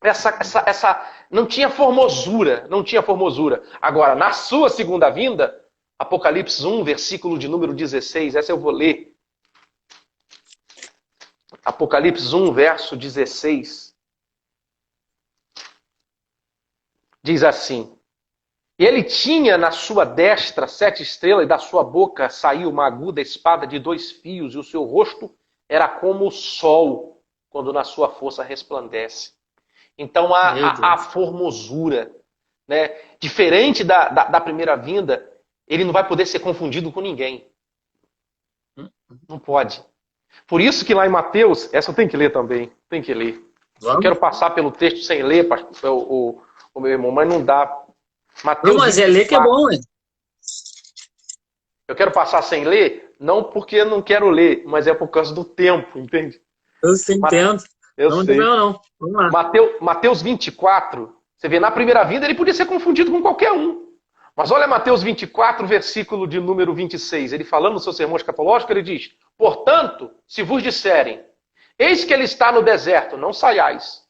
essa não tinha formosura, não tinha formosura. Agora, na sua segunda vinda, Apocalipse 1, versículo de número 16, essa eu vou ler. Apocalipse 1, verso 16. Diz assim: e ele tinha na sua destra 7 estrelas, e da sua boca saiu uma aguda espada de 2 fios, e o seu rosto era como o sol, quando na sua força resplandece. Então Meu a Deus. formosura, né? Diferente da primeira vinda, ele não vai poder ser confundido com ninguém. Não pode. Por isso que lá em Mateus, essa eu tenho que ler também, tem que ler. Eu quero Vamos? passar pelo texto sem ler, o meu irmão, mas não dá. Não, Mateus mas é ler que é 24. bom, hein? Eu quero passar sem ler, não porque eu não quero ler, mas é por causa do tempo, entende? Eu sim entendo. Eu Não tem sei. problema, não. Vamos lá. Mateus 24, você vê, na primeira vinda ele podia ser confundido com qualquer um. Mas olha Mateus 24, versículo de número 26. Ele falando no seu sermão escatológico, ele diz: portanto, se vos disserem, Eis que ele está no deserto, não saiais.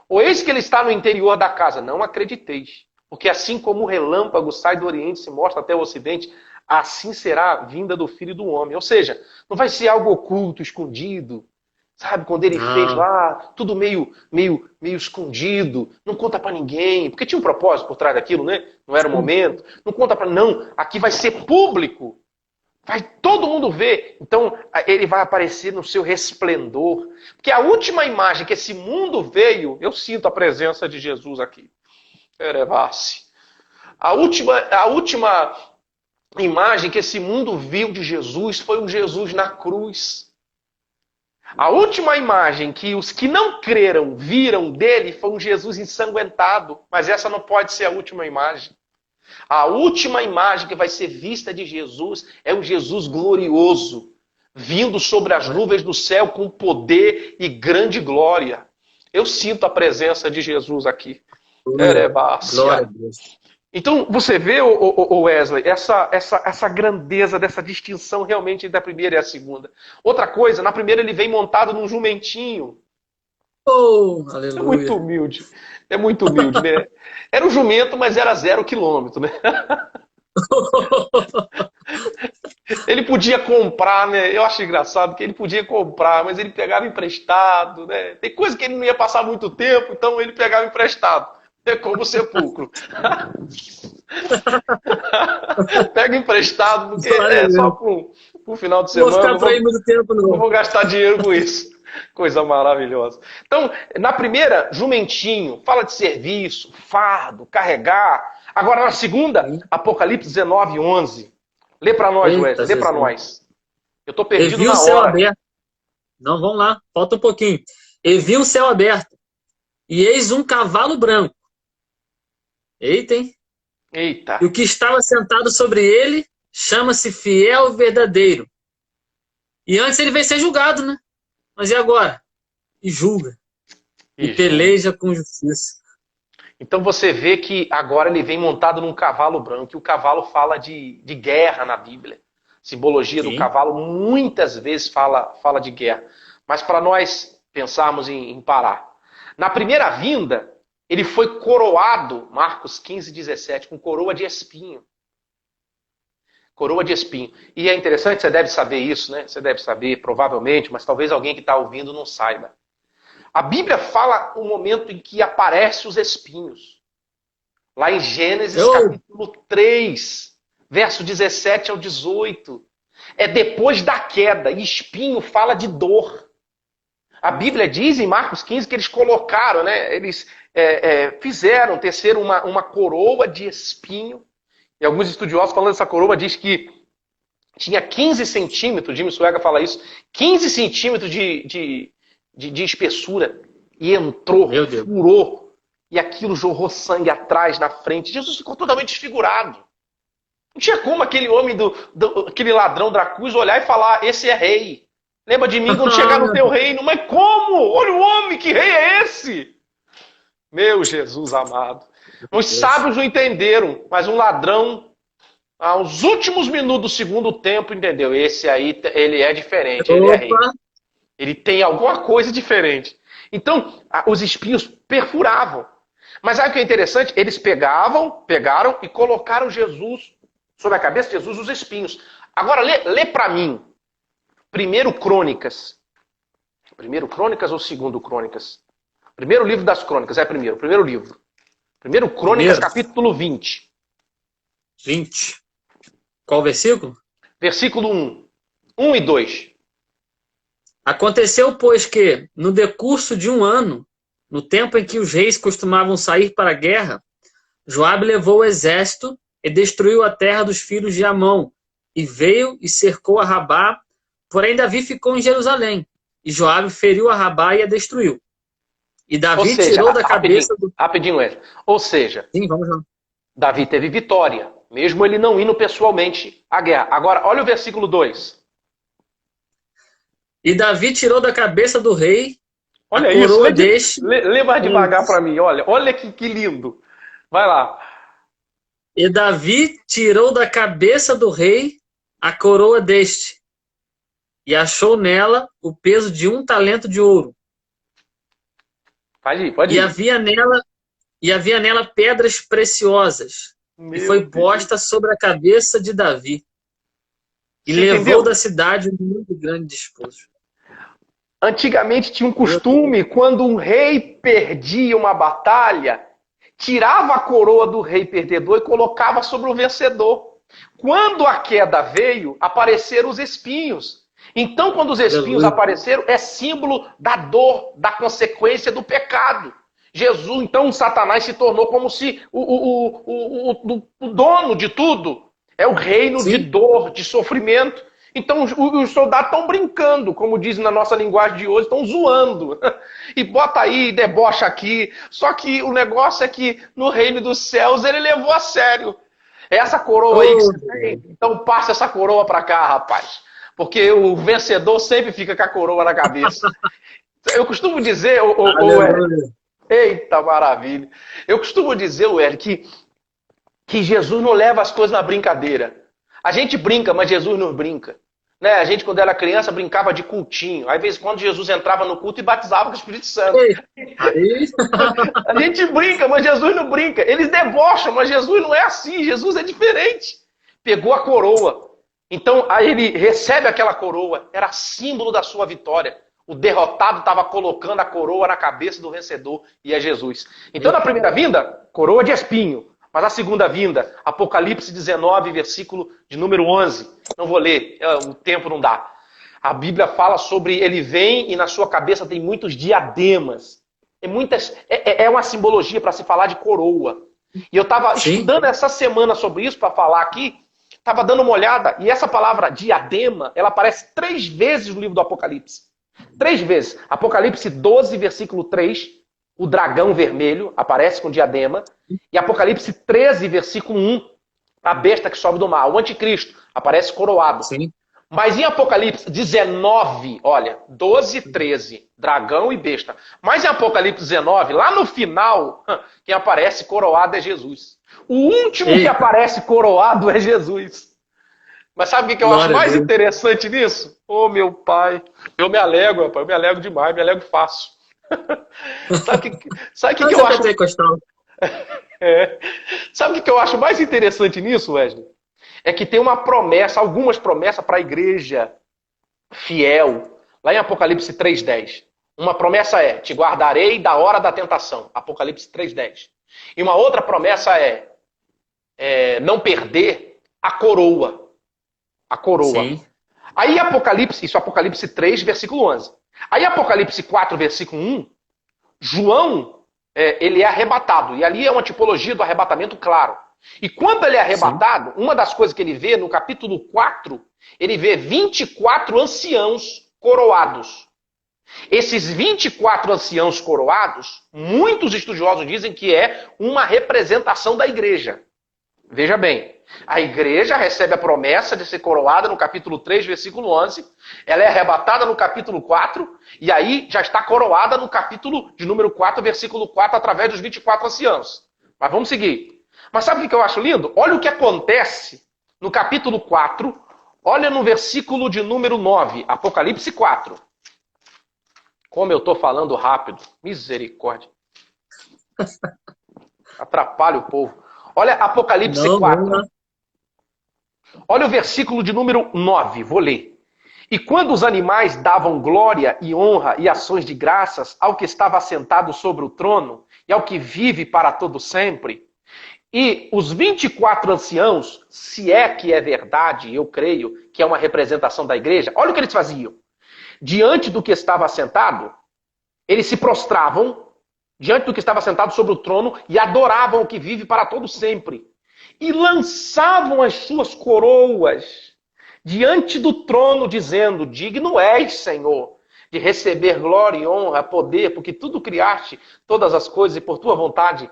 Ou eis que ele está no interior da casa, não acrediteis. Porque assim como o relâmpago sai do Oriente e se mostra até o Ocidente, assim será a vinda do Filho do Homem. Ou seja, não vai ser algo oculto, escondido. Sabe, quando ele fez Não. lá, tudo meio escondido, não conta pra ninguém, porque tinha um propósito por trás daquilo, né? Não era o momento. Não conta pra... Não, aqui vai ser público. Vai todo mundo ver. Então, ele vai aparecer no seu resplendor. Porque a última imagem que esse mundo veio, eu sinto a presença de Jesus aqui. Erevasse. A última imagem que esse mundo viu de Jesus foi um Jesus na cruz. A última imagem que os que não creram viram dele foi um Jesus ensanguentado. Mas essa não pode ser a última imagem. A última imagem que vai ser vista de Jesus é um Jesus glorioso, vindo sobre as nuvens do céu com poder e grande glória. Eu sinto a presença de Jesus aqui. Glória a Deus. Então, você vê, Wesley, essa grandeza dessa distinção realmente da primeira e a segunda. Outra coisa, na primeira ele vem montado num jumentinho. Oh, É muito aleluia. humilde. É muito humilde, né? Era um jumento, mas era 0 quilômetro, né? Ele podia comprar, né? Eu acho engraçado que ele podia comprar, mas ele pegava emprestado, né? Tem coisa que ele não ia passar muito tempo, então ele pegava emprestado. É como o sepulcro. Pega emprestado, porque é só pro final de Não vou semana. ficar por aí muito tempo, Não não. vou gastar dinheiro com isso. Coisa maravilhosa. Então, na primeira, jumentinho, fala de serviço, fardo, carregar. Agora, na segunda, Sim. Apocalipse 19, 11. Lê para nós, Eita, Wesley, lê para Jesus. nós. Eu estou E perdido vi o na céu hora. aberto. Não, vamos lá, falta um pouquinho. E vi o céu aberto. E eis um cavalo branco. Eita, hein? E Eita. o que estava sentado sobre ele chama-se Fiel e Verdadeiro. E antes ele veio ser julgado, né? Mas e agora? E julga. E E julga. peleja com justiça. Então você vê que agora ele vem montado num cavalo branco. E o cavalo fala de guerra na Bíblia. Simbologia do Sim. cavalo muitas vezes fala de guerra. Mas para nós pensarmos em parar. Na primeira vinda, ele foi coroado, Marcos 15, 17, com coroa de espinho. Coroa de espinho. E é interessante, você deve saber isso, né? Você deve saber, provavelmente, mas talvez alguém que está ouvindo não saiba. A Bíblia fala o momento em que aparecem os espinhos. Lá em Gênesis capítulo 3, verso 17 ao 18. É depois da queda, e espinho fala de dor. A Bíblia diz em Marcos 15 que eles colocaram, né? Eles fizeram, teceram uma coroa de espinho. E alguns estudiosos falando dessa coroa diz que tinha 15 centímetros, Jimmy Swaggart fala isso, 15 centímetros de espessura. E entrou, furou. E aquilo jorrou sangue atrás, na frente. Jesus ficou totalmente desfigurado. Não tinha como aquele homem, aquele ladrão da cruz olhar e falar, esse é rei. Lembra de mim quando chegar no teu reino. Mas como? Olha o homem, que rei é esse? Meu Jesus amado. Os sábios não entenderam, mas um ladrão, aos últimos minutos do segundo tempo, entendeu? Esse aí, ele é diferente, ele é rei. Ele tem alguma coisa diferente. Então, os espinhos perfuravam. Mas sabe o que é interessante? Eles pegaram e colocaram Jesus, sobre a cabeça de Jesus, os espinhos. Agora, lê para mim. Primeiro Crônicas. Primeiro Crônicas ou segundo Crônicas? Primeiro livro das Crônicas, primeiro livro. Primeiro Crônicas, capítulo 20. 20. Qual versículo? Versículo 1. 1 e 2. Aconteceu, pois, que, no decurso de um ano, no tempo em que os reis costumavam sair para a guerra, Joabe levou o exército e destruiu a terra dos filhos de Amon, e veio e cercou a Rabá, porém Davi ficou em Jerusalém, e Joabe feriu a Rabá e a destruiu. E Davi tirou da cabeça do... Rapidinho, Wesley. Ou seja, Sim, vamos lá. Davi teve vitória, mesmo ele não indo pessoalmente à guerra. Agora, olha o versículo 2. E Davi tirou da cabeça do rei olha a coroa deste... Lê mais devagar para mim, olha que lindo. Vai lá. E Davi tirou da cabeça do rei a coroa deste, e achou nela o peso de 1 talento de ouro. Pode ir, pode E ir. havia nela pedras preciosas, e Meu foi Deus. posta sobre a cabeça de Davi, e Você levou da entendeu? cidade um muito grande despojo. Antigamente tinha um Meu Deus. costume, quando um rei perdia uma batalha, tirava a coroa do rei perdedor e colocava sobre o vencedor. Quando a queda veio, apareceram os espinhos. Então, quando os espinhos Aleluia. apareceram, é símbolo da dor, da consequência do pecado. Jesus, então, Satanás se tornou como se o dono de tudo. É o reino de Sim. dor, de sofrimento. Então, os soldados estão brincando, como dizem na nossa linguagem de hoje, estão zoando. E bota aí, debocha aqui. Só que o negócio é que no reino dos céus ele levou a sério. Essa coroa aí que Oh, você tem, então passa essa coroa pra cá, rapaz. Porque o vencedor sempre fica com a coroa na cabeça. Eu costumo dizer, aleluia. eita maravilha. Eu costumo dizer, Ué, que Jesus não leva as coisas na brincadeira. A gente brinca, mas Jesus não brinca. Né? A gente, quando era criança, brincava de cultinho. Aí, às vezes, quando Jesus entrava no culto e batizava com o Espírito Santo. Ei, aí, A gente brinca, mas Jesus não brinca. Eles debocham, mas Jesus não é assim. Jesus é diferente. Pegou a coroa. Então, aí ele recebe aquela coroa. Era símbolo da sua vitória. O derrotado estava colocando a coroa na cabeça do vencedor, e é Jesus. Então, na primeira vinda, coroa de espinho. Mas a segunda vinda, Apocalipse 19, versículo de número 11. Não vou ler, o tempo não dá. A Bíblia fala sobre ele vem e na sua cabeça tem muitos diademas. É uma simbologia para se falar de coroa. E eu estava sim, estudando essa semana sobre isso para falar aqui, estava dando uma olhada, e essa palavra diadema, ela aparece 3 vezes no livro do Apocalipse. 3 vezes. Apocalipse 12, versículo 3, o dragão vermelho aparece com diadema. E Apocalipse 13, versículo 1, a besta que sobe do mar, o anticristo, aparece coroado. sim. Mas em Apocalipse 19, olha, 12 e 13, dragão e besta. Mas em Apocalipse 19, lá no final, quem aparece coroado é Jesus. O último que Eita, aparece coroado é Jesus. Mas sabe o que eu acho glória a mais Deus. interessante nisso? Ô, meu pai, eu me alegro, rapaz, eu me alegro demais, me alegro fácil. Sabe o que, que Mas eu é acho? pentecostal. É, sabe o que eu acho mais interessante nisso, Wesley? É que tem uma promessa, algumas promessas para a igreja fiel, lá em Apocalipse 3:10. Uma promessa é: te guardarei da hora da tentação, Apocalipse 3:10. E uma outra promessa não perder a coroa. A coroa. Sim, Aí Apocalipse, isso é Apocalipse 3, versículo 11. Aí Apocalipse 4, versículo 1, João, ele é arrebatado. E ali é uma tipologia do arrebatamento claro. E quando ele é sim, arrebatado, uma das coisas que ele vê no capítulo 4, ele vê 24 anciãos coroados. Esses 24 anciãos coroados, muitos estudiosos dizem que é uma representação da igreja. Veja bem, a igreja recebe a promessa de ser coroada no capítulo 3, versículo 11. Ela é arrebatada no capítulo 4. E aí já está coroada no capítulo de número 4, versículo 4, através dos 24 anciãos. Mas vamos seguir. Mas sabe o que eu acho lindo? Olha o que acontece no capítulo 4. Olha no versículo de número 9, Apocalipse 4. Como eu estou falando rápido. Misericórdia. Atrapalha o povo. Olha Apocalipse não, vamos 4. lá. Olha o versículo de número 9, vou ler. E quando os animais davam glória e honra e ações de graças ao que estava assentado sobre o trono e ao que vive para todo sempre, e os 24 anciãos, se é que é verdade, eu creio que é uma representação da igreja, olha o que eles faziam. Diante do que estava assentado, eles se prostravam diante do que estava sentado sobre o trono e adoravam o que vive para todo sempre. E lançavam as suas coroas diante do trono, dizendo: digno és, Senhor, de receber glória e honra, poder, porque tudo criaste, todas as coisas, e por tua vontade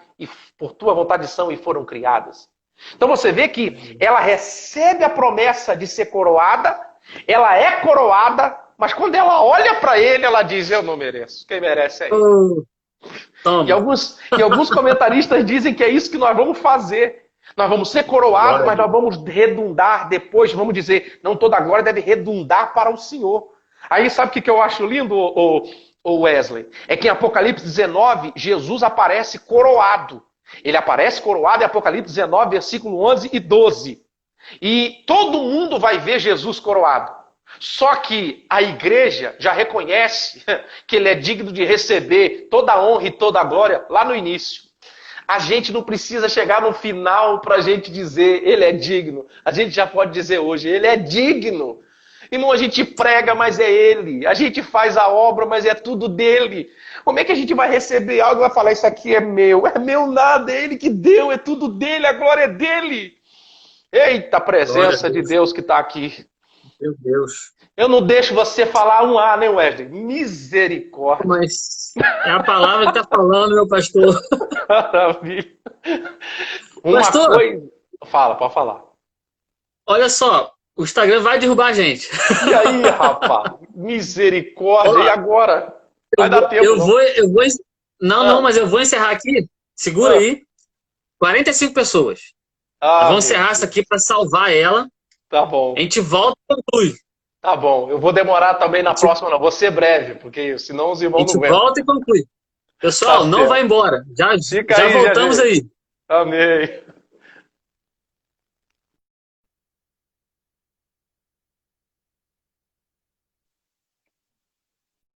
são e foram criadas. Então você vê que ela recebe a promessa de ser coroada, ela é coroada, mas quando ela olha para ele, ela diz: eu não mereço, quem merece é ele. Oh, E toma. alguns comentaristas dizem que é isso que nós vamos fazer. Nós vamos ser coroados, mas nós vamos redundar depois, vamos dizer, não toda glória deve redundar para o Senhor. Aí sabe o que eu acho lindo, o Wesley? É que em Apocalipse 19, Jesus aparece coroado. Ele aparece coroado em Apocalipse 19, versículo 11 e 12. E todo mundo vai ver Jesus coroado. Só que a igreja já reconhece que ele é digno de receber toda a honra e toda a glória lá no início. A gente não precisa chegar no final para a gente dizer ele é digno. A gente já pode dizer hoje, ele é digno. Irmão, a gente prega, mas é ele. A gente faz a obra, mas é tudo dele. Como é que a gente vai receber algo e vai falar, isso aqui é meu? É meu nada, é ele que deu, é tudo dele, a glória é dele. Eita, presença de Deus que está aqui. Meu Deus. Eu não deixo você falar um A, né, Wesley? Misericórdia. Mas é a palavra que está falando, meu pastor. Maravilha. Uma Pastor, coisa... Fala, pode falar. olha só, o Instagram vai derrubar a gente. E aí, rapaz? Misericórdia. Olá. E agora? Vai dar tempo, não, mas eu vou encerrar aqui. Segura aí. 45 pessoas. Vamos encerrar isso aqui para salvar ela. Tá bom. A gente volta e conclui. Tá bom. Eu vou demorar também na próxima, não. Vou ser breve, porque senão os irmãos não aguentam. Volta e conclui. Pessoal, Tá não certo. vai embora. Já aí, voltamos gente. aí. Amém.